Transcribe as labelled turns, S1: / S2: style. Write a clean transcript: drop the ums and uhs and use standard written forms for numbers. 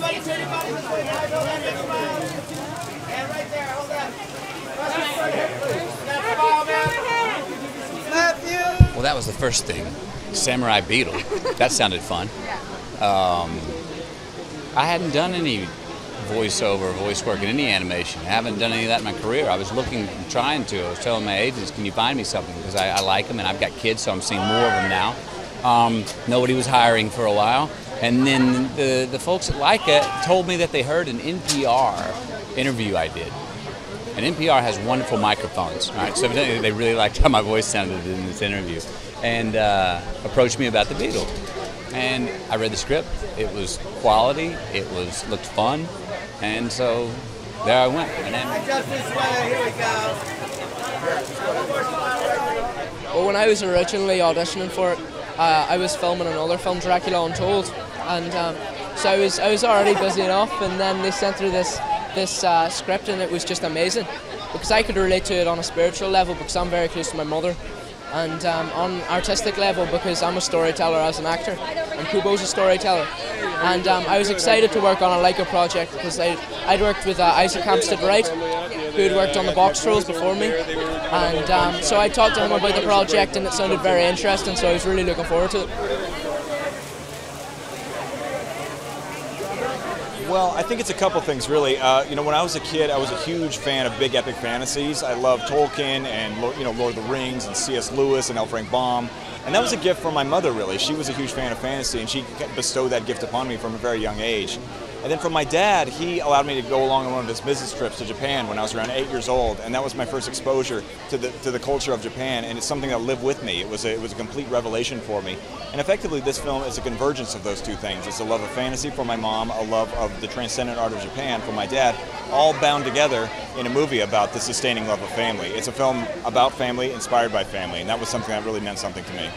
S1: Everybody turn your body this way. Hold on, get smile. And right there, hold on.
S2: Well, that was the first thing. Samurai Beetle. That sounded fun. I hadn't done any voiceover, voice work in any animation. I haven't done any of that in my career. I was trying to. I was telling my agents, can you find me something? Because I like them and I've got kids, so I'm seeing more of them now. Nobody was hiring for a while. And then the folks at Laika told me that they heard an NPR interview I did. And NPR has wonderful microphones, right? So evidently they really liked how my voice sounded in this interview. And approached me about the Beetle. And I read the script. It was quality. It looked fun. And so there I went. And then,
S1: here we go.
S3: Well, when I was originally auditioning for it, I was filming another film, Dracula Untold, and so I was already busy enough. And then they sent through this script, and it was just amazing because I could relate to it on a spiritual level because I'm very close to my mother, and on artistic level because I'm a storyteller as an actor, and Kubo's a storyteller. And I was excited to work on a Laika project because I'd worked with Isaac Hampstead-Wright, who had worked on the box trolls before me, and so I talked to him about the project, and it sounded very interesting, so I was really looking forward to it.
S4: Well, I think it's a couple things, really. You know, when I was a kid, I was a huge fan of big epic fantasies. I loved Tolkien and Lord of the Rings and C.S. Lewis and L. Frank Baum. And that was a gift from my mother, really. She was a huge fan of fantasy, and she bestowed that gift upon me from a very young age. And then from my dad, he allowed me to go along on one of his business trips to Japan when I was around 8 years old, and that was my first exposure to the culture of Japan, and it's something that lived with me. It was a complete revelation for me. And effectively, this film is a convergence of those two things. It's a love of fantasy for my mom, a love of the transcendent art of Japan for my dad, all bound together in a movie about the sustaining love of family. It's a film about family, inspired by family, and that was something that really meant something to me.